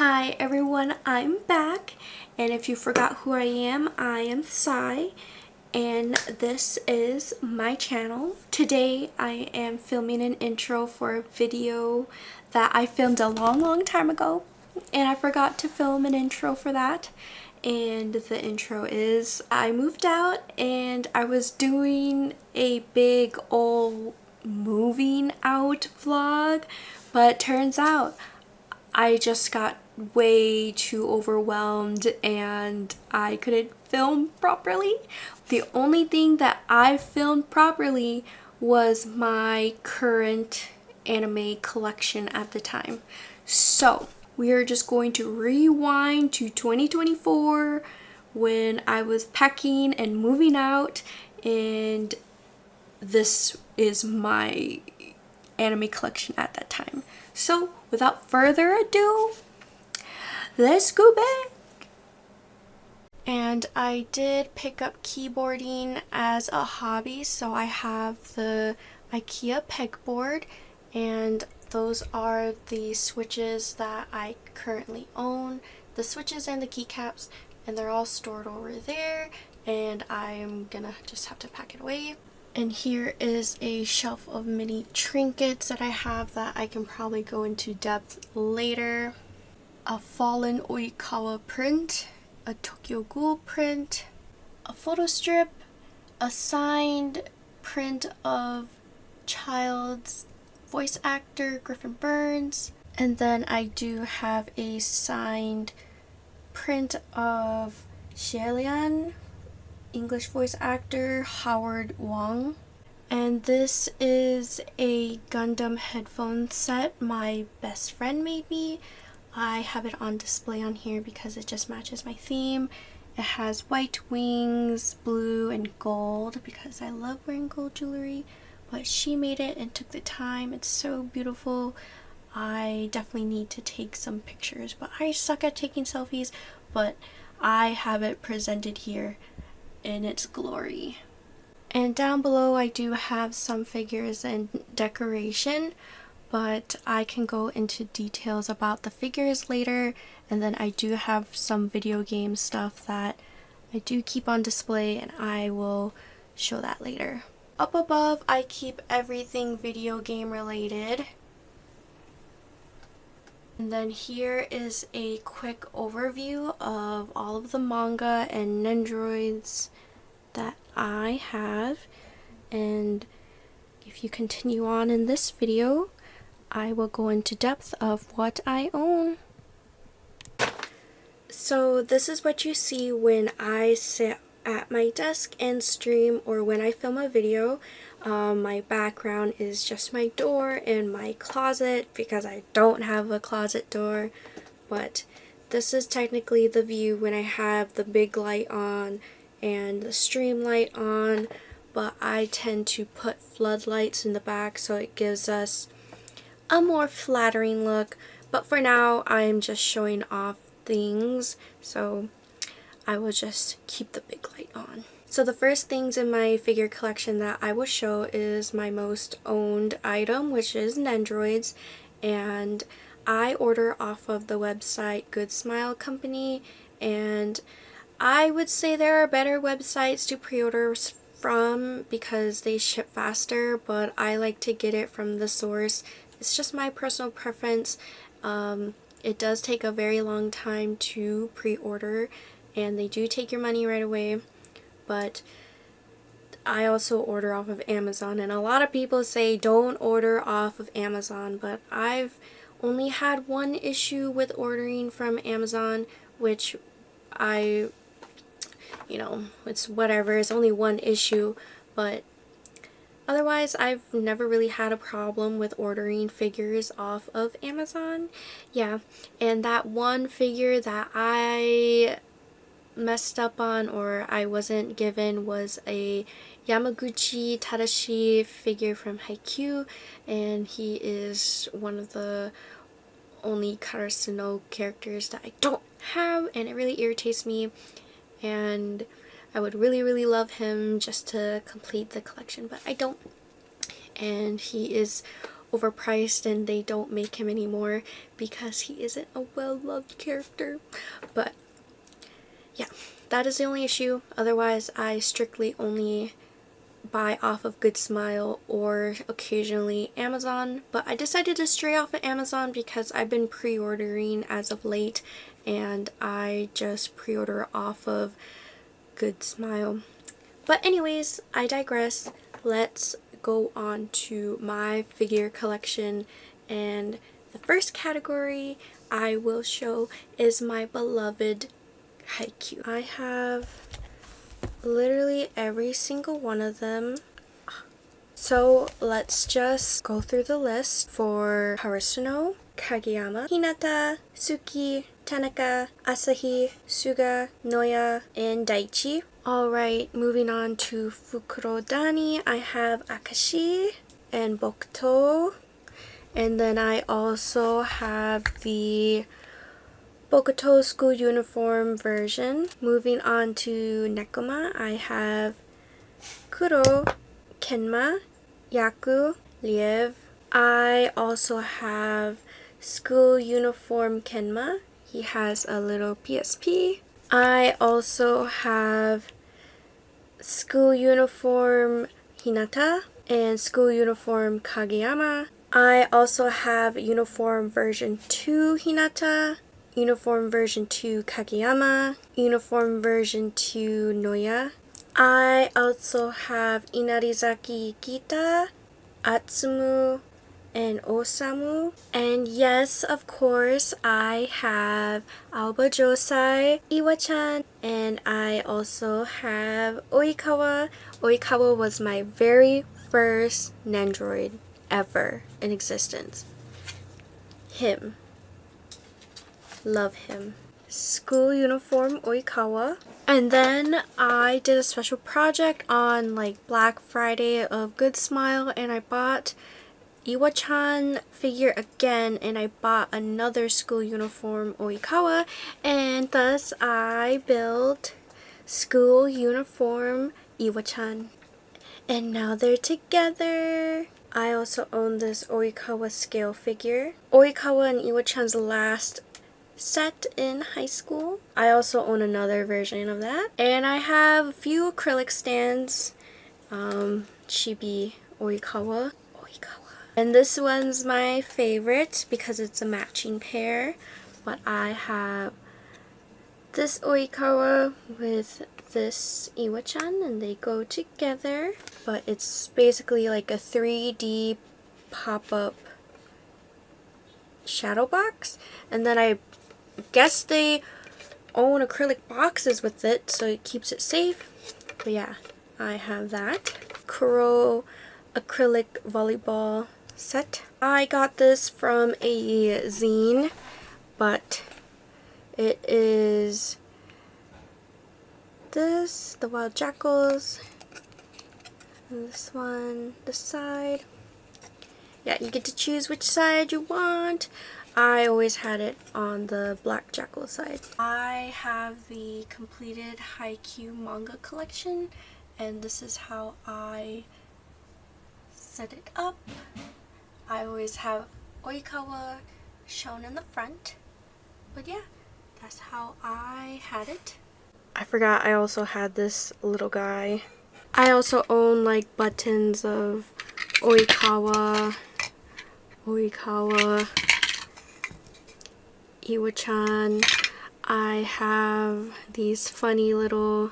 Hi everyone, I'm back, and if you forgot who I am Sai, and this is my channel. Today I am filming an intro for a video that I filmed a long time ago, and I forgot to film an intro for that. And the intro is, I moved out and I was doing a big old moving out vlog, but turns out I just got way too overwhelmed and I couldn't film properly. The only thing that I filmed properly was my current anime collection at the time. So we are just going to rewind to 2024 when I was packing and moving out, and this is my anime collection at that time. So without further ado, let's go back. And I did pick up keyboarding as a hobby, so I have the IKEA pegboard, and those are the switches that I currently own, the switches and the keycaps, and they're all stored over there, and I'm gonna just have to pack it away. And here is a shelf of mini trinkets that I have that I can probably go into depth later. A fallen Oikawa print, a Tokyo Ghoul print, a photo strip, a signed print of Child's voice actor Griffin Burns, and then I do have a signed print of Xielian English voice actor Howard Wong. And this is a Gundam headphone set my best friend made me. I have it on display on here because it just matches my theme. It has white wings, blue, and gold because I love wearing gold jewelry, but she made it and took the time. It's so beautiful. I definitely need to take some pictures, but I suck at taking selfies, but I have it presented here in its glory. And down below I do have some figures and decoration, but I can go into details about the figures later. And then I do have some video game stuff that I do keep on display, and I will show that later. Up above I keep everything video game related. And then here is a quick overview of all of the manga and Nendoroids that I have. And if you continue on in this video, I will go into depth of what I own. So this is what you see when I sit at my desk and stream, or when I film a video. My background is just my door and my closet because I don't have a closet door, but this is technically the view when I have the big light on and the stream light on, but I tend to put floodlights in the back so it gives us a more flattering look. But for now I'm just showing off things, so I will just keep the big light on. So the first things in my figure collection that I will show is my most owned item, which is Nendoroids, and I order off of the website Good Smile Company, and I would say there are better websites to pre-order from because they ship faster, but I like to get it from the source. It's just my personal preference. It does take a very long time to pre-order, and they do take your money right away, but I also order off of Amazon, and a lot of people say don't order off of Amazon, but I've only had one issue with ordering from Amazon, which it's whatever, it's only one issue, but otherwise I've never really had a problem with ordering figures off of Amazon. Yeah, and that one figure that I messed up on, or I wasn't given, was a Yamaguchi Tadashi figure from Haikyuu, and he is one of the only Karasuno characters that I don't have, and it really irritates me, and I would really love him just to complete the collection, but I don't. And he is overpriced and they don't make him anymore because he isn't a well-loved character. But yeah, that is the only issue. Otherwise, I strictly only buy off of Good Smile or occasionally Amazon, but I decided to stray off of Amazon because I've been pre-ordering as of late, and I just pre-order off of Good Smile. But anyways, I digress. Let's go on to my figure collection, and the first category I will show is my beloved Haikyuu. I have literally every single one of them. So let's just go through the list for Harasuno, Kageyama, Hinata, Suki, Tanaka, Asahi, Suga, Noya, and Daichi. Alright, moving on to Fukurodani, I have Akashi and Bokuto. And then I also have the Bokuto school uniform version. Moving on to Nekoma, I have Kuro, Kenma, Yaku, Liev. I also have school uniform Kenma. He has a little PSP. I also have school uniform Hinata and school uniform Kageyama. I also have uniform version 2 Hinata, uniform version 2 Kageyama, uniform version 2 Noya. I also have Inarizaki Kita, Atsumu, and Osamu. And yes, of course, I have Aoba Josai, Iwa-chan, and I also have Oikawa. Oikawa was my very first Nandroid ever in existence. Him. Love him. School uniform Oikawa. And then I did a special project on like Black Friday of Good Smile, and I bought Iwa-chan figure again, and I bought another school uniform Oikawa, and thus I built school uniform Iwa-chan. And now they're together. I also own this Oikawa scale figure. Oikawa and Iwa-chan's last set in high school. I also own another version of that. And I have a few acrylic stands. Chibi Oikawa. And this one's my favorite because it's a matching pair. But I have this Oikawa with this Iwa-chan, and they go together. But it's basically like a 3D pop-up shadow box. And then I guess they own acrylic boxes with it, so it keeps it safe. But yeah, I have that. Kuro acrylic volleyball set. I got this from a zine, but it is this, the wild jackals, and this one, this side. Yeah, you get to choose which side you want. I always had it on the black jackal side. I have the completed Haikyuu manga collection, and this is how I set it up. I always have Oikawa shown in the front, but yeah, that's how I had it. I forgot I also had this little guy. I also own like buttons of Oikawa, Iwa-chan. I have these funny little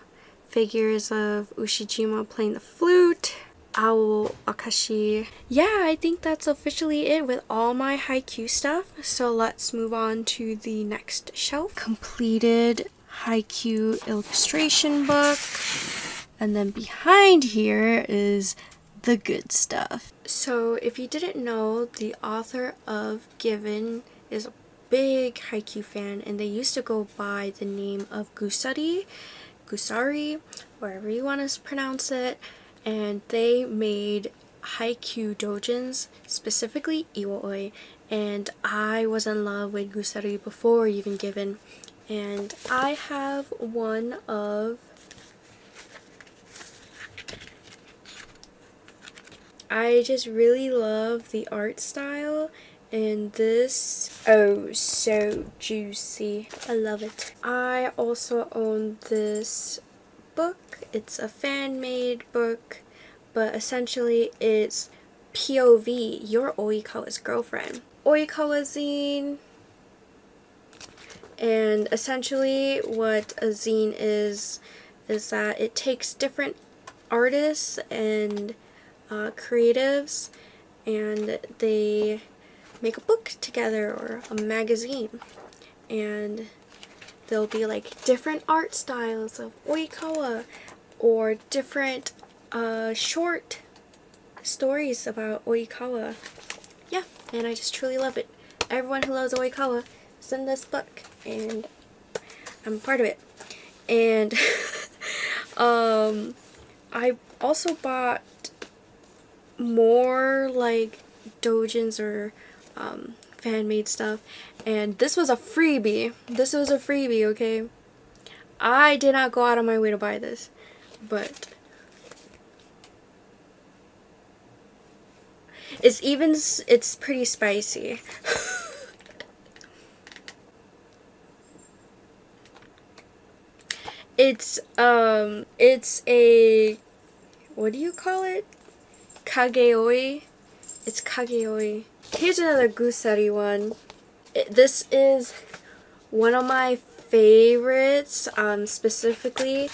figures of Ushijima playing the flute. Owl Akashi. Yeah, I think that's officially it with all my Haikyuu stuff. So let's move on to the next shelf. Completed Haikyuu illustration book. And then behind here is the good stuff. So if you didn't know, the author of Given is a big Haikyuu fan, and they used to go by the name of Gusari, wherever you want to pronounce it. And they made Haikyuu doujins, specifically Iwaoi, and I was in love with Gusari before even Given. And I have one of I just really love the art style, and this, oh, so juicy. I love it. I also own this book. It's a fan-made book, but essentially it's POV, your Oikawa's girlfriend. Oikawa zine. And essentially what a zine is that it takes different artists and creatives, and they make a book together or a magazine, and there'll be like different art styles of Oikawa or different short stories about Oikawa. Yeah, and I just truly love it. Everyone who loves Oikawa is in this book, and I'm a part of it. And I also bought more like doujins or fan-made stuff, and this was a freebie. This was a freebie, okay? I did not go out of my way to buy this, but it's pretty spicy. It's a, what do you call it? Kageoi. It's kageoi. Here's another Gusari one. This is one of my favorites. Specifically,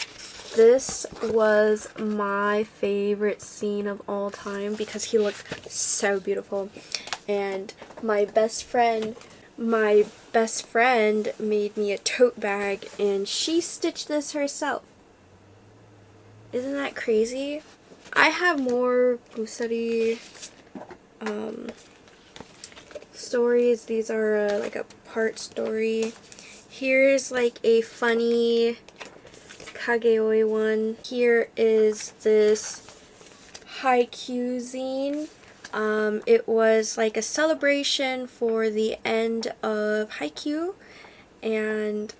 this was my favorite scene of all time because he looked so beautiful. And my best friend made me a tote bag, and she stitched this herself. Isn't that crazy? I have more Gusari stories. These are like a part story. Here's like a funny Kageoi one. Here is this Haikyuu zine. It was like a celebration for the end of Haikyuu, and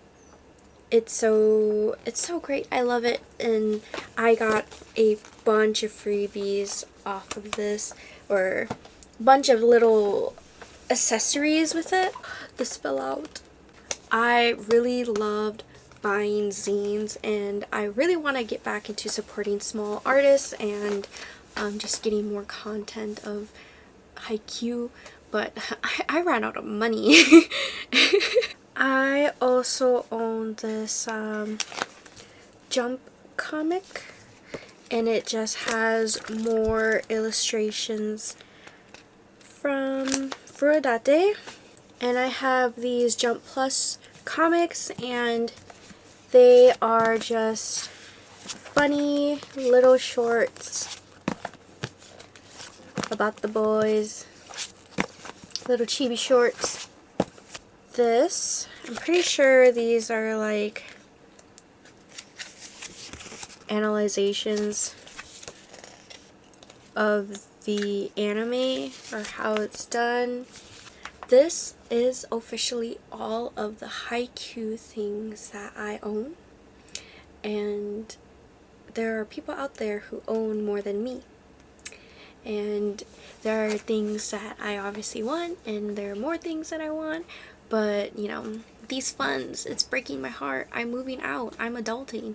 it's so great. I love it, and I got a bunch of freebies off of this, or a bunch of little accessories with it. The spill out. I really loved buying zines, and I really want to get back into supporting small artists and just getting more content of Haikyuu, but I ran out of money. I also own this Jump comic, and it just has more illustrations from Furodate. And I have these Jump Plus comics, and they are just funny little shorts about the boys, little chibi shorts. This, I'm pretty sure these are like analyzations of the anime or how it's done. This is officially all of the Haikyuu things that I own, and there are people out there who own more than me. And there are things that I obviously want, and there are more things that I want, but you know, these funds, it's breaking my heart. I'm moving out, I'm adulting,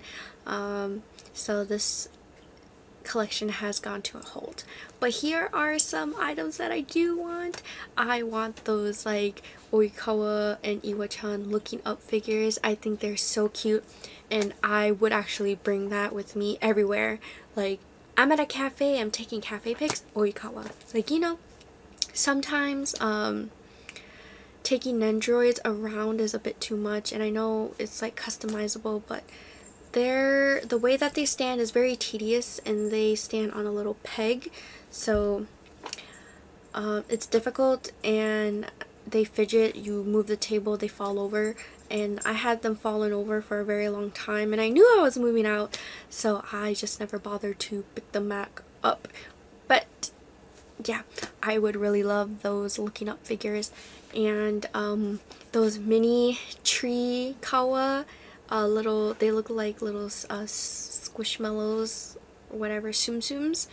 so this collection has gone to a halt. But here are some items that I do want. I want those like Oikawa and Iwa-chan looking up figures. I think they're so cute, and I would actually bring that with me everywhere. Like, I'm at a cafe, I'm taking cafe pics, Oikawa. Like, you know, sometimes taking Nendroids around is a bit too much, and I know it's like customizable, but the way that they stand is very tedious, and they stand on a little peg, so it's difficult, and they fidget. You move the table, they fall over, and I had them falling over for a very long time, and I knew I was moving out, so I just never bothered to pick them back up. But yeah, I would really love those looking up figures, and those mini tree kawa, they look like little squishmallows, whatever, tsum tsums.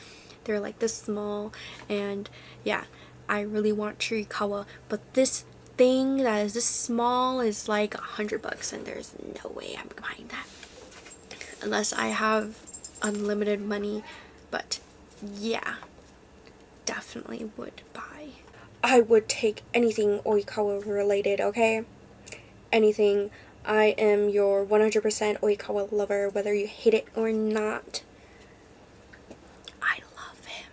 They're like this small, and yeah, I really want Chirikawa, but this thing that is this small is like $100, and there's no way I'm buying that unless I have unlimited money. But yeah, definitely would buy. I would take anything Oikawa related, okay? Anything. I am your 100% Oikawa lover, whether you hate it or not. I love him.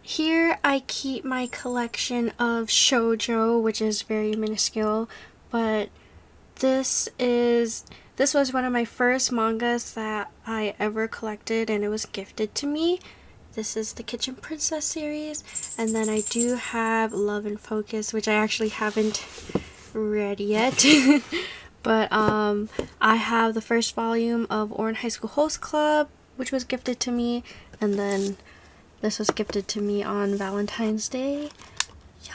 Here I keep my collection of shoujo, which is very minuscule, but this was one of my first mangas that I ever collected, and it was gifted to me. This is the Kitchen Princess series, and then I do have Love and Focus, which I actually haven't read yet. But I have the first volume of Ouran High School Host Club, which was gifted to me, and then this was gifted to me on Valentine's Day. Yeah.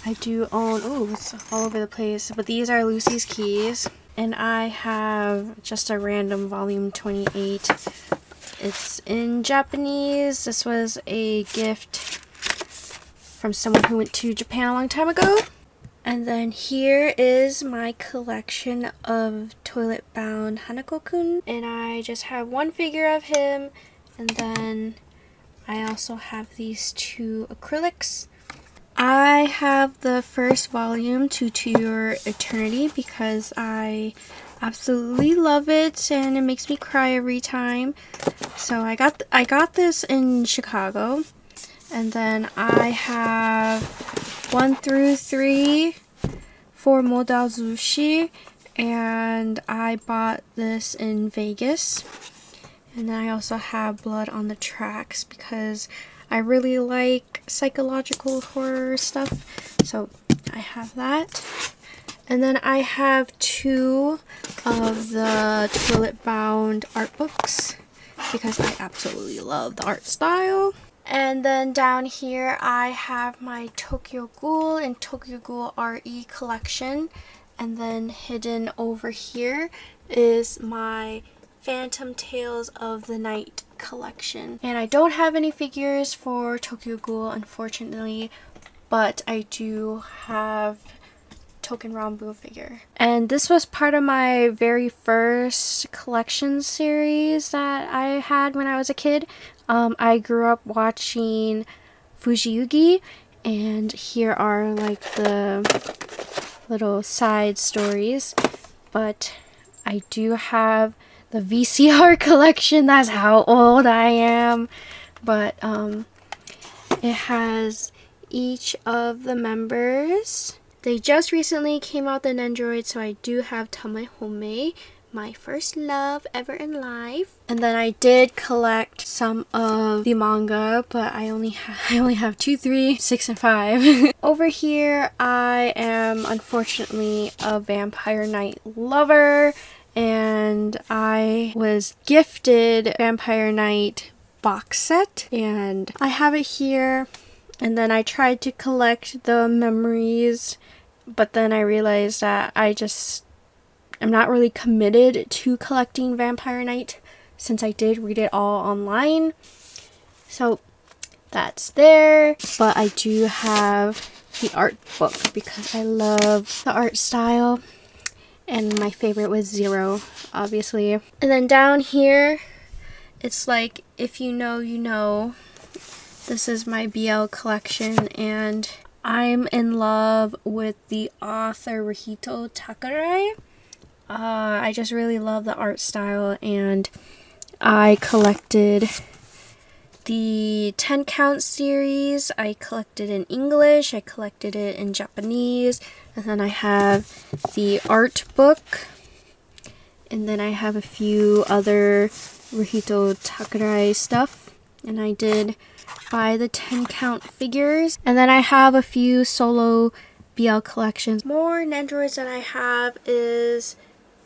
I do own, oh, it's all over the place, but these are Lucy's Keys, and I have just a random volume 28. It's in Japanese. This was a gift from someone who went to Japan a long time ago. And then here is my collection of Toilet Bound Hanako-kun, and I just have one figure of him, and then I also have these two acrylics. I have the first volume, To Your Eternity, because I absolutely love it and it makes me cry every time. So I got this in Chicago. And then I have 1 through 3 for Modal Zushi, and I bought this in Vegas. And then I also have Blood on the Tracks because I really like psychological horror stuff, so I have that. And then I have 2 of the Toilet Bound art books because I absolutely love the art style. And then down here I have my Tokyo Ghoul and Tokyo Ghoul RE collection. And then hidden over here is my Phantom Tales of the Night collection. And I don't have any figures for Tokyo Ghoul, unfortunately, but I do have Token Rambu figure. And this was part of my very first collection series that I had when I was a kid. I grew up watching Fujiyugi, and here are like the little side stories, but I do have the VCR collection. That's how old I am. But it has each of the members. They just recently came out the Nendoroid, so I do have Tamae Home, my first love ever in life. And then I did collect some of the manga, but I only have 2, 3, 6, and 5. Over here, I am unfortunately a Vampire Knight lover, and I was gifted Vampire Knight box set, and I have it here. And then I tried to collect the memories, but then I realized that I'm not really committed to collecting Vampire Knight since I did read it all online. So that's there. But I do have the art book because I love the art style. And my favorite was Zero, obviously. And then down here, it's like, if you know, you know. This is my BL collection, and I'm in love with the author Rihito Takarai. I just really love the art style, and I collected the 10 count series. I collected in English, I collected it in Japanese, and then I have the art book, and then I have a few other Rihito Takarai stuff, and I did buy the 10 count figures. And then I have a few solo BL collections. More Nendoroids that I have is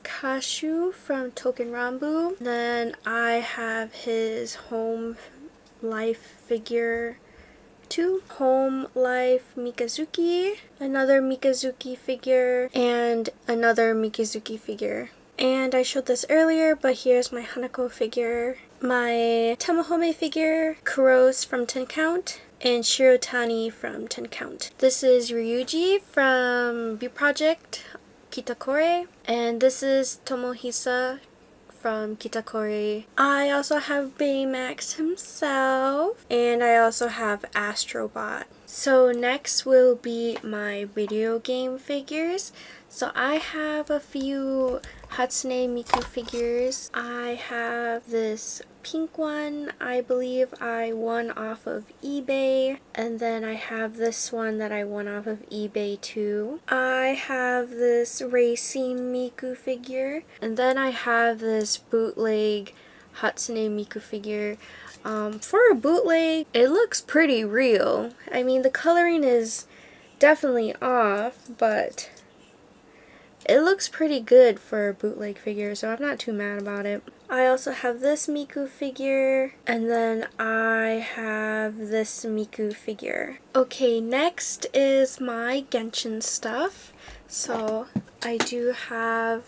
Kashu from Token Rambu. Then I have his Home Life figure 2. Home Life Mikazuki. Another Mikazuki figure. And another Mikazuki figure. And I showed this earlier, but here's my Hanako figure, my Tamahome figure, Kuros from 10 Count, and Shirotani from 10 Count. This is Ryuji from B Project Kitakore, and this is Tomohisa from Kitakore. I also have Baymax himself, and I also have Astrobot. So next will be my video game figures. So I have a few Hatsune Miku figures. I have this pink one, I believe I won off of eBay, and then I have this one that I won off of eBay too. I have this racing Miku figure, and then I have this bootleg Hatsune Miku figure. For a bootleg, it looks pretty real. I mean, the coloring is definitely off, but it looks pretty good for a bootleg figure, so I'm not too mad about it. I also have this Miku figure, and then I have this Miku figure. Okay, next is my Genshin stuff. So I do have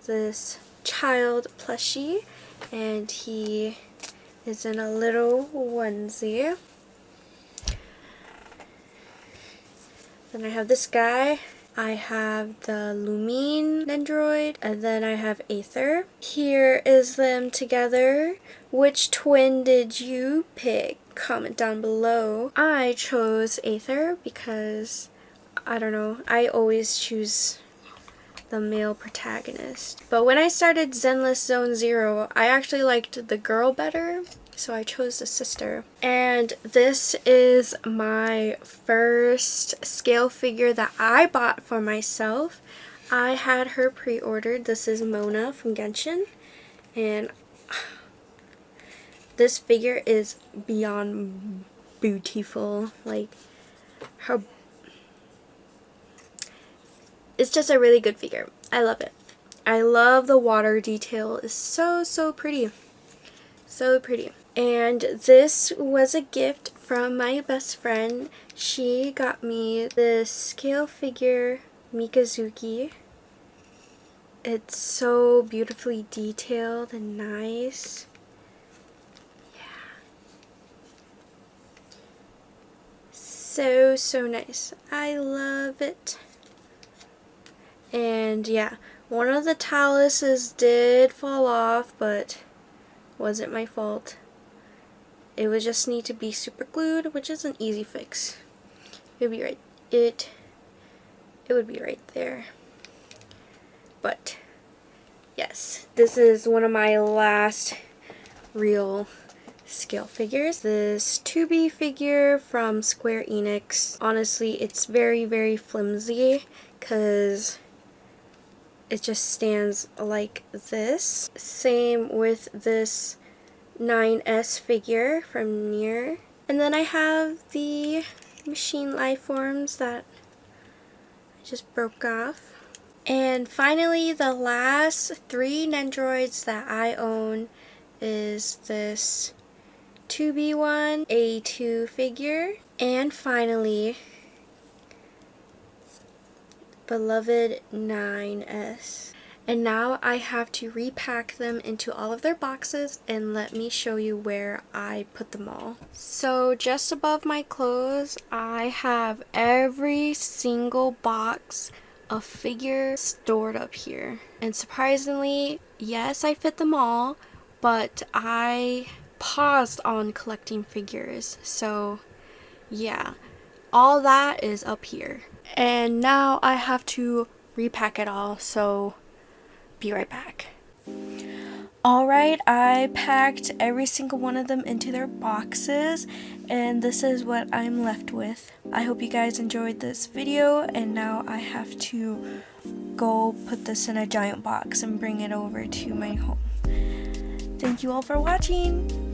this child plushie, and he is in a little onesie. Then I have this guy. I have the Lumine Nendroid, and then I have Aether. Here is them together. Which twin did you pick? Comment down below. I chose Aether because, I don't know, I always choose the male protagonist. But when I started Zenless Zone Zero, I actually liked the girl better, so I chose the sister. And this is my first scale figure that I bought for myself. I had her pre-ordered. This is Mona from Genshin, and this figure is beyond beautiful. Like, her, it's just a really good figure. I love it. I love the water detail. It's so pretty. So pretty. And this was a gift from my best friend. She got me this scale figure Mikazuki. It's so beautifully detailed and nice. Yeah. So nice. I love it. And yeah, one of the taluses did fall off, but wasn't my fault. It would just need to be super glued, which is an easy fix. It would be right. It would be right there. But yes, this is one of my last real scale figures. This 2B figure from Square Enix. Honestly, it's very flimsy because it just stands like this. Same with this 9S figure from Nier. And then I have the machine life forms that I just broke off. And finally, the last 3 Nendroids that I own is this 2B1 A2 figure, and finally, beloved 9S. And now I have to repack them into all of their boxes, and let me show you where I put them all. So just above my clothes, I have every single box of figures stored up here. And surprisingly, yes, I fit them all, but I paused on collecting figures. So yeah, all that is up here. And now I have to repack it all, so be right back. Alright, I packed every single one of them into their boxes, and this is what I'm left with. I hope you guys enjoyed this video, and now I have to go put this in a giant box and bring it over to my home. Thank you all for watching!